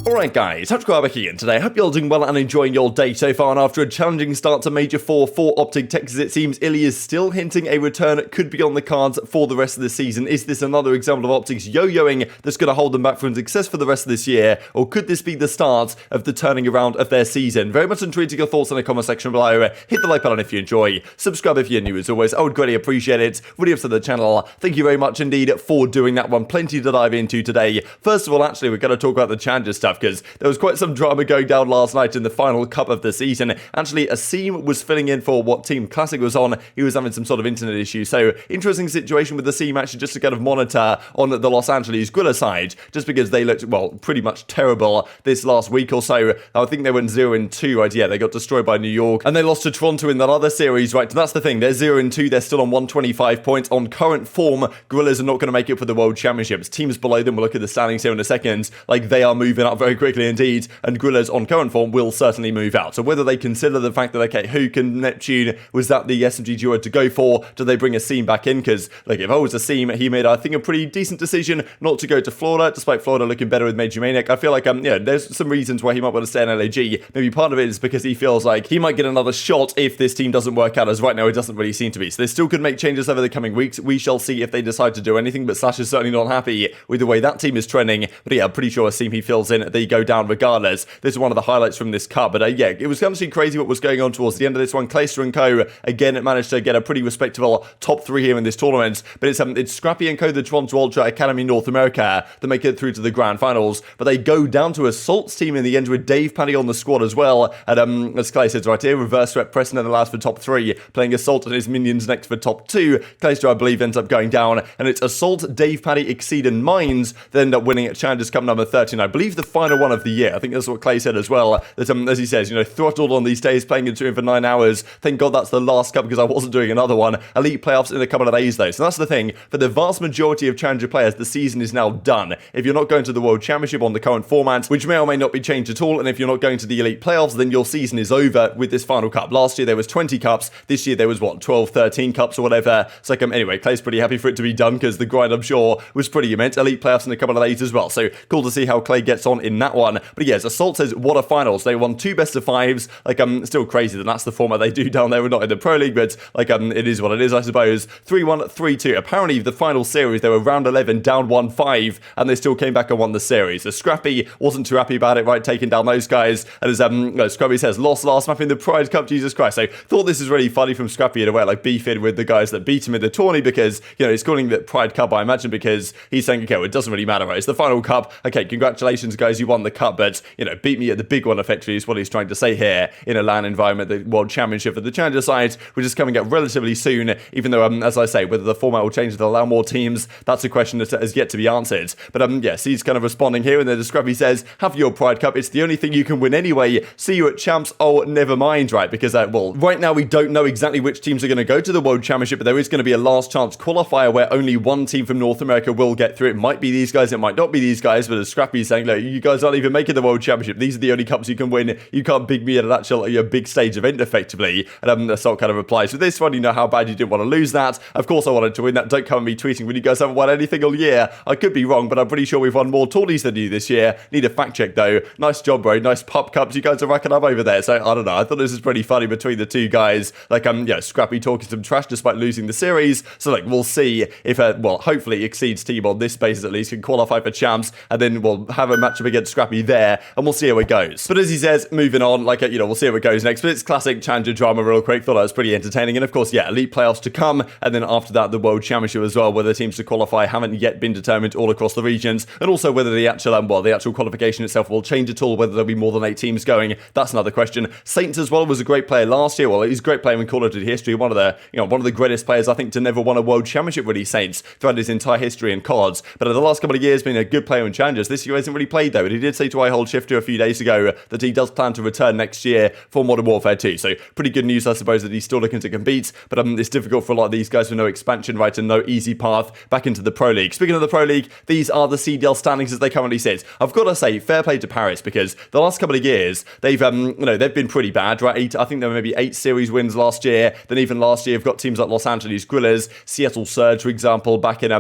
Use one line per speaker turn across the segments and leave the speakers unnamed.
Alright guys, TacticalRab here, and today I hope you're all doing well and enjoying your day so far. And after a challenging start to Major 4 for OpTic Texas, it seems iLLeY is still hinting a return could be on the cards for the rest of the season. Is this another example of OpTic's yo-yoing that's going to hold them back from success for the rest of this year? Or could this be the start of the turning around of their season? Very much intrigued to your thoughts in the comment section below. Hit the like button if you enjoy. Subscribe if you're new as always. I would greatly appreciate it. Really up to the channel. Thank you very much indeed for doing that one. Plenty to dive into today. First of all, actually, we're going to talk about the challenger stuff because there was quite some drama going down last night in the final cup of the season. Actually, Asim was filling in for what Team Classic was on. He was having some sort of internet issue. So, interesting situation with Asim actually just to kind of monitor on the Los Angeles Guerrillas side, just because they looked, well, pretty much terrible this last week or so. I think they went 0-2, right? Yeah, they got destroyed by New York and they lost to Toronto in that other series, right? That's the thing. They're 0-2. They're still on 125 points. On current form, Guerrillas are not going to make it for the World Championships. Teams below them, we'll look at the standings here in a second, like they are moving up very quickly indeed. And Guerrillas on current form will certainly move out. So whether they consider the fact that, okay, Huke and Neptune, was that the SMG duo to go for? Do they bring Asim back in? Because, like, if I was Asim, he made, I think, a pretty decent decision not to go to Florida, despite Florida looking better with Major Maniac. I feel like, yeah, there's some reasons why he might want to stay in LAG. Maybe part of it is because he feels like he might get another shot if this team doesn't work out, as right now it doesn't really seem to be. So they still could make changes over the coming weeks. We shall see if they decide to do anything, but Slash is certainly not happy with the way that team is trending. But yeah, I'm pretty sure Asim, he fills in, they go down regardless. This is one of the highlights from this cup, but yeah, it was actually crazy what was going on towards the end of this one. Clayster and co, again, it managed to get a pretty respectable top 3 here in this tournament, but it's Scrappy and co, the Toronto Ultra Academy North America, that make it through to the grand finals, but they go down to Assault's team in the end with Dave Paddy on the squad as well, and as Clay says right here, reverse threat Prestinni allows for top 3, playing Assault and his minions next for top 2. Clayster, I believe, ends up going down, and it's Assault, Dave Paddy, Exceed, and Mines that end up winning at Challengers Cup number 13, I believe the final one of the year. I think that's what Clay said as well, that as he says, you know, throttled on these days, playing into him for 9 hours. Thank God that's the last cup because I wasn't doing another one. Elite playoffs in a couple of days though. So that's the thing. For the vast majority of Challenger players, the season is now done. If you're not going to the World Championship on the current format, which may or may not be changed at all, and if you're not going to the Elite playoffs, then your season is over with this final cup. Last year there was 20 cups. This year there was, what, 12, 13 cups or whatever. So anyway, Clay's pretty happy for it to be done because the grind, I'm sure, was pretty immense. Elite playoffs in a couple of days as well. So cool to see how Clay gets on in that one. But yes, Assault says, what a finals. They won 2 best of 5s. Like, still crazy that that's the format they do down there. We're not in the Pro League, but like, it is what it is, I suppose. 3-1, 3-2. Apparently, the final series, they were round 11, down 1-5, and they still came back and won the series. So Scrappy wasn't too happy about it, right, taking down those guys. And as Scrappy says, lost last map in the Pride Cup, Jesus Christ. So thought this was really funny from Scrappy in a way, like beefing with the guys that beat him in the tourney because, you know, he's calling it Pride Cup, I imagine, because he's saying, okay, well, it doesn't really matter, right? It's the final cup. Okay, congratulations, guys, you won the cup, but, you know, beat me at the big one, effectively, is what he's trying to say here in a LAN environment. The World Championship for the Challenger side, which is coming up relatively soon, even though, as I say, whether the format will change to allow more teams, that's a question that has yet to be answered. But, yes, he's kind of responding here, and then the Scrappy says, have your Pride Cup, it's the only thing you can win anyway, see you at Champs, oh, never mind, right? Because, well, right now we don't know exactly which teams are going to go to the World Championship, but there is going to be a last chance qualifier where only one team from North America will get through. It might be these guys, it might not be these guys, but as Scrappy's saying, look, you guys aren't even making the World Championship, these are the only cups you can win, you can't big me at an actual big stage event, effectively. And Assault kind of replies, with this one, you know how bad you didn't want to lose that. Of course I wanted to win that. Don't come at me tweeting when you guys haven't won anything all year. I could be wrong, but I'm pretty sure we've won more tourneys than you this year. Need a fact check though. Nice job, bro. Nice pup cups you guys are racking up over there. So I don't know. I thought this was pretty funny between the two guys. Like, yeah, Scrappy talking some trash despite losing the series. So like, we'll see if, well, hopefully Exceeds team on this basis at least can qualify for champs, and then we'll have a matchup against Scrappy there, and we'll see how it goes. But as he says, moving on, like, you know, we'll see how it goes next. But it's classic Challenger drama real quick. Thought that was pretty entertaining. And of course, yeah, Elite playoffs to come, and then after that, the World Championship as well, where the teams to qualify haven't yet been determined all across the regions, and also whether the actual, well, the actual qualification itself will change at all, whether there'll be more than 8 teams going. That's another question. Saints as well was a great player last year. Well, he's a great player in Call of Duty history. One of the greatest players, I think, to never won a World Championship, really, Saints, throughout his entire history in CODs. But in the last couple of years, been a good player in Challengers. This year hasn't really played, though. But he did say to iHoldShifter a few days ago that he does plan to return next year for Modern Warfare 2. So pretty good news, I suppose, that he's still looking to compete. But it's difficult for a lot of these guys with no expansion, right, and no easy path back into the Pro League. Speaking of the Pro League, these are the CDL standings as they currently sit. I've got to say, fair play to Paris, because the last couple of years, they've been pretty bad, right? I think there were maybe 8 series wins last year. Then even last year, you've got teams like Los Angeles Guerrillas, Seattle Surge, for example, back in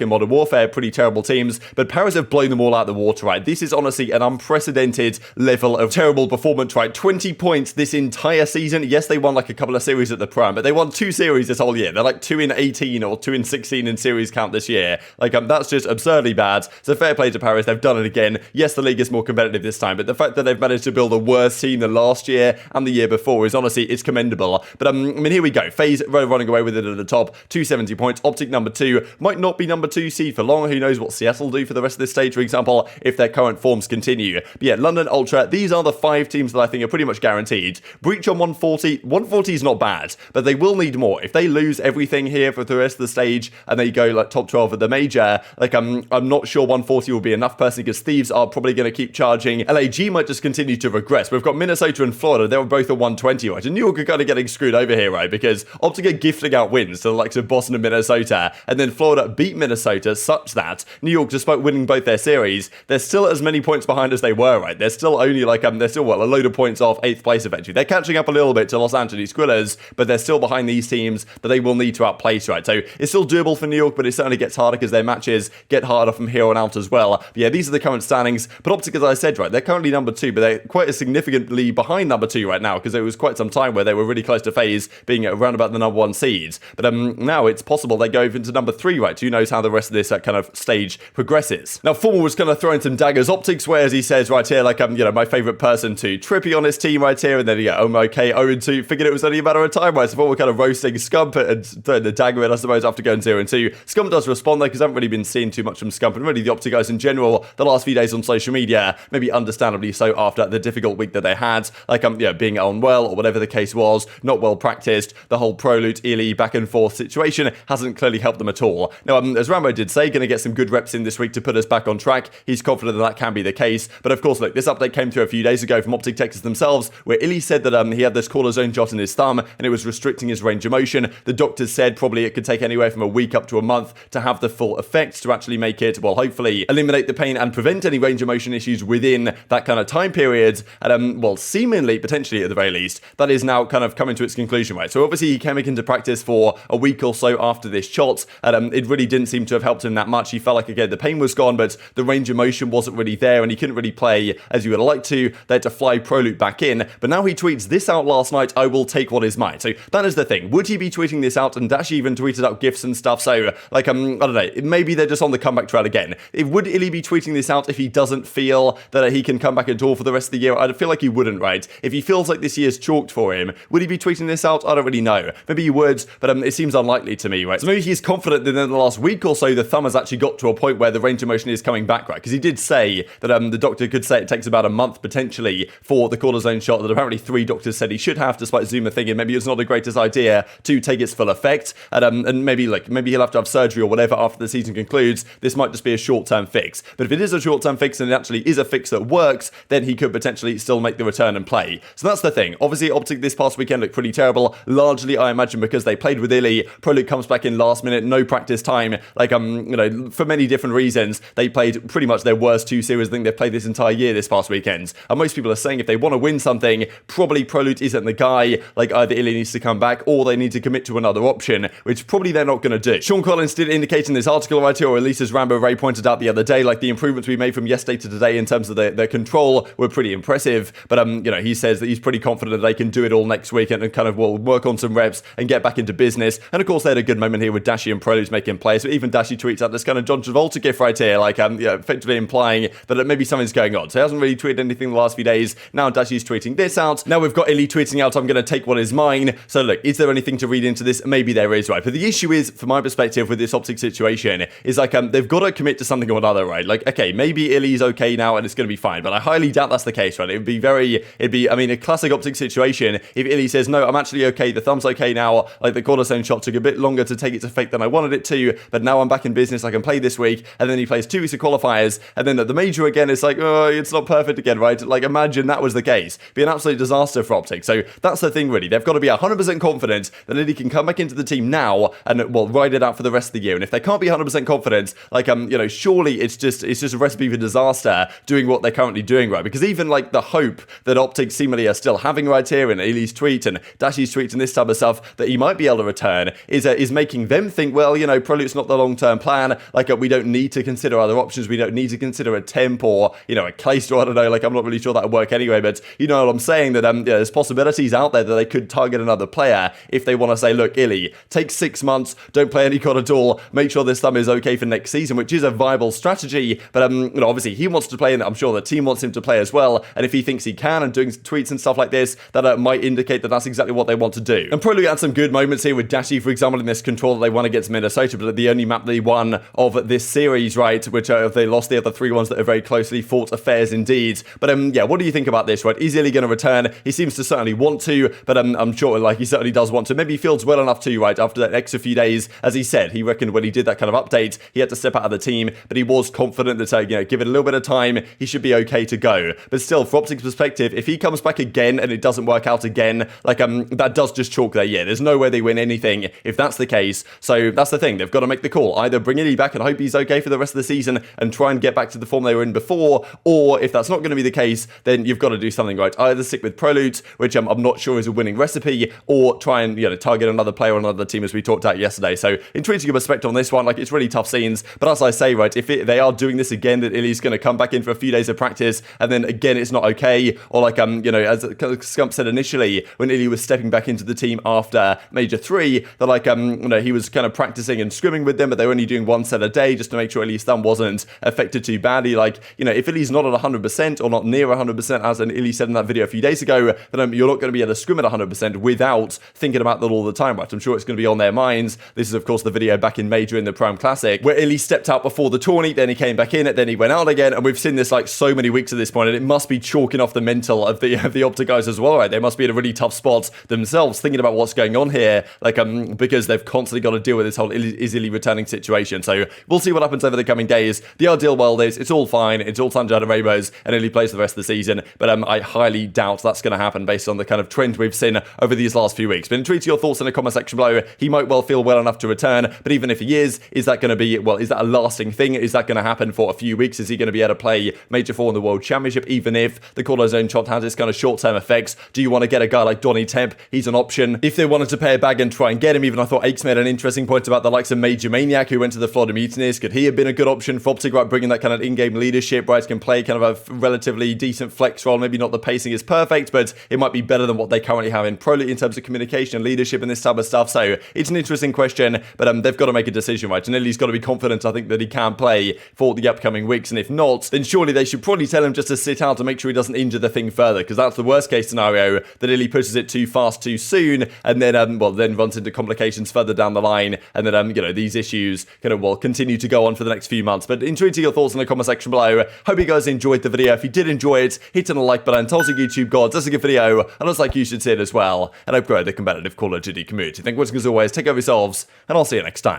Modern Warfare, pretty terrible teams. But Paris have blown them all out of the water, right? This is is honestly an unprecedented level of terrible performance, right? 20 points this entire season. Yes, they won like a couple of series at the Prime, but they won 2 series this whole year. They're like 2 in 18 or 2 in 16 in series count this year. Like, that's just absurdly bad. So fair play to Paris. They've done it again. Yes, the league is more competitive this time, but the fact that they've managed to build a worse team than last year and the year before is honestly, it's commendable. But I mean, here we go. FaZe running away with it at the top, 270 points. OpTic number 2 might not be number 2 seed for long. Who knows what Seattle do for the rest of this stage, for example, if their current forms continue. But yeah, London, Ultra, these are the 5 teams that I think are pretty much guaranteed. Breach on 140. 140 is not bad, but they will need more. If they lose everything here for the rest of the stage and they go like top 12 at the major, like I'm not sure 140 will be enough personally, because Thieves are probably going to keep charging. LAG might just continue to regress. We've got Minnesota and Florida. They were both at 120, right? And New York are kind of getting screwed over here, right? Because OpTic are gifting out wins to the likes of Boston and Minnesota, and then Florida beat Minnesota such that New York, despite winning both their series, they're still as many points behind as they were, right? They're still only like, they're still, well, a load of points off 8th place eventually. They're catching up a little bit to Los Angeles Guerrillas, but they're still behind these teams that they will need to outplace, right? So it's still doable for New York, but it certainly gets harder because their matches get harder from here on out as well. But yeah, these are the current standings. But OpTic, as I said, right, they're currently number 2, but they're quite a significantly behind number 2 right now, because there was quite some time where they were really close to FaZe being around about the number 1 seeds. But now it's possible they go into number 3, right? Who knows how the rest of this kind of stage progresses. Now, FormaL was kind of throwing some daggers. OpTic swears, he says right here, like, you know, my favorite person to Trippy on his team right here, and then, yeah, okay, 0-2, figured it was only a matter of time, right? So FormaL kind of roasting Scump and throwing the dagger in, I suppose, after going 0-2. Scump does respond, though, because I haven't really been seeing too much from Scump, and really the OpTic guys in general, the last few days on social media, maybe understandably so after the difficult week that they had, like, yeah, being unwell or whatever the case was, not well practiced, the whole Prolute, iLLeY back and forth situation hasn't clearly helped them at all. Now, as Rambo did say, going to get some good reps in this week to put us back on track. He's confident that can be the case. But of course, look, this update came through a few days ago from OpTic Texas themselves, where iLLeY said that he had this cortisone shot in his thumb and it was restricting his range of motion. The doctors said probably it could take anywhere from a week up to a month to have the full effect to actually make it, well, hopefully eliminate the pain and prevent any range of motion issues within that kind of time period. And well, seemingly, potentially at the very least, that is now kind of coming to its conclusion, right? So obviously he came into practice for a week or so after this shot, and it really didn't seem to have helped him that much. He felt like, again, the pain was gone, but the range of motion wasn't really there, and he couldn't really play as you would like to. They had to fly Prolute back in, but now he tweets this out last night: I will take what is mine. So that is the thing. Would he be tweeting this out? And Dash even tweeted out GIFs and stuff, so like, I don't know, maybe they're just on the comeback trail again. Would iLLeY be tweeting this out if he doesn't feel that he can come back at all for the rest of the year? I feel like he wouldn't, right? If he feels like this year's chalked for him, would he be tweeting this out? I don't really know. Maybe he would, but it seems unlikely to me, right? So maybe he's confident that in the last week or so, the thumb has actually got to a point where the range of motion is coming back, right? Because he did say that the doctor could say it takes about a month potentially for the cortisone shot that apparently 3 doctors said he should have, despite Zuma thinking maybe it's not the greatest idea to take its full effect. And maybe he'll have to have surgery or whatever after the season concludes. This might just be a short-term fix. But if it is a short-term fix and it actually is a fix that works, then he could potentially still make the return and play. So that's the thing. Obviously, OpTic this past weekend looked pretty terrible, largely, I imagine, because they played with iLLeY. Prolute comes back in last minute, no practice time. Like, you know, for many different reasons, they played pretty much their worst 2 series I think they've played this entire year this past weekend. And most people are saying if they want to win something, probably Prolute isn't the guy. Like, either iLLeY needs to come back or they need to commit to another option, which probably they're not going to do. Sean Collins did indicate in this article right here, or at least as Rambo Ray pointed out the other day, like the improvements we made from yesterday to today in terms of their control were pretty impressive. But you know, he says that he's pretty confident that they can do it all next week and kind of will work on some reps and get back into business. And of course, they had a good moment here with Dashi and Prolute making plays. So even Dashi tweets out this kind of John Travolta gif right here, like effectively implying that maybe something's going on. So he hasn't really tweeted anything the last few days. Now Dashi's tweeting this out. Now we've got iLLeY tweeting out, I'm going to take what is mine. So look, is there anything to read into this? Maybe there is, right? But the issue is, from my perspective with this OpTic situation, is like they've got to commit to something or another, right? Like, okay, maybe iLLeY's okay now and it's going to be fine, but I highly doubt that's the case, right? It'd be, I mean, a classic OpTic situation if iLLeY says, no, I'm actually okay, the thumb's okay now, like the cornerstone shot took a bit longer to take its effect than I wanted it to, but now I'm back in business, I can play this week, and then he plays 2 weeks of qualifiers, and then at the major again, it's like, oh, it's not perfect again, right? Like, imagine that was the case. Be an absolute disaster for OpTic. So that's the thing, really. They've got to be 100% confident that iLLeY can come back into the team now and, well, ride it out for the rest of the year. And if they can't be 100% confident, like, you know, surely it's just a recipe for disaster doing what they're currently doing, right? Because even, like, the hope that OpTic seemingly are still having right here in iLLeY's tweet and Dashi's tweet and this type of stuff, that he might be able to return, is making them think, well, you know, Prolute's not the long-term plan. Like, we don't need to consider other options. We don't need to consider a Simp or, you know, a Clayster, I don't know, like I'm not really sure that would work anyway, but you know what I'm saying, that yeah, there's possibilities out there that they could target another player if they want to say, look, iLLeY, take 6 months, don't play any COD at all, make sure this thumb is okay for next season, which is a viable strategy, but you know, obviously he wants to play, and I'm sure the team wants him to play as well, and if he thinks he can, and doing tweets and stuff like this, that might indicate that that's exactly what they want to do. And probably had some good moments here with Dashy, for example, in this control that they won against Minnesota, but the only map they won of this series, right, which they lost the other 3 ones that are very closely fought affairs indeed. But yeah, what do you think about this, right? Is iLLeY going to return? He seems to certainly want to, but I'm sure, like, he certainly does want to. Maybe he feels well enough to, right, after that extra few days. As he said, he reckoned when he did that kind of update, he had to step out of the team, but he was confident that, you know, give it a little bit of time, he should be okay to go. But still, from OpTic's perspective, if he comes back again and it doesn't work out again, like, that does just chalk their year. There's no way they win anything if that's the case. So that's the thing. They've got to make the call. Either bring iLLeY back and hope he's okay for the rest of the season and try and get back to the form they were in before, or if that's not going to be the case, then you've got to do something, right. Either stick with Prolute, which I'm not sure is a winning recipe, or try and, you know, target another player or another team, as we talked about yesterday. So intriguing your perspective on this one. Like, it's really tough scenes, but as I say, right, if they are doing this again, that iLLeY's going to come back in for a few days of practice, and then again it's not okay, or like you know, as Scump said initially when iLLeY was stepping back into the team after Major 3, that like you know, he was kind of practicing and scrimming with them, but they were only doing 1 set a day just to make sure iLLeY's thumb wasn't affected too badly. Like, you know, if iLLeY's not at 100% or not near 100%, as iLLeY said in that video a few days ago, then you're not going to be able to scrim at 100% without thinking about that all the time, right? I'm sure it's going to be on their minds. This is, of course, the video back in Major in the Prime Classic, where iLLeY stepped out before the tourney, then he came back in, then he went out again, and we've seen this like so many weeks at this point, and it must be chalking off the mental of the OpTic guys as well, right? They must be in a really tough spot themselves, thinking about what's going on here, like because they've constantly got to deal with this whole is iLLeY returning situation. So we'll see what happens over the coming days. The ideal world is it's all fine, it's all sunshine and rainbows, and iLLeY plays for the rest of the season, but I highly doubt that's going to happen based on the kind of trend we've seen over these last few weeks. But intrigued to your thoughts in the comment section below. He might well feel well enough to return, but even if he is that going to be, well, is that a lasting thing? Is that going to happen for a few weeks? Is he going to be able to play Major 4 in the World Championship, even if the Corner Zone shot has its kind of short-term effects? Do you want to get a guy like Donny Temp? He's an option. If they wanted to pay a bag and try and get him, even I thought Aches made an interesting point about the likes of Major Maniac, who went to the Florida Mutineers. Could he have been a good option for OpTic, right? Bringing that kind of in-game leadership, right? Can play kind of a relatively decent flex role. Maybe not the pacing is perfect, but it might be better than what they currently have in Pro League in terms of communication and leadership and this type of stuff. So it's an interesting question, but they've got to make a decision, right? And iLLeY's got to be confident, I think, that he can play for the upcoming weeks. And if not, then surely they should probably tell him just to sit out and make sure he doesn't injure the thing further, because that's the worst case scenario, that iLLeY pushes it too fast too soon, and then well, then runs into complications further down the line, and then you know, these issues kind of will continue to go on for the next few months. But intrigued to your thoughts in the comment section below. Hope you guys enjoyed the video. If you did enjoy it, hit on the like button, tell us your YouTube gods, that's a good video, and looks like you should see it as well, and I've grown the competitive Call of Duty community. Thank you for watching as always, take care of yourselves, and I'll see you next time.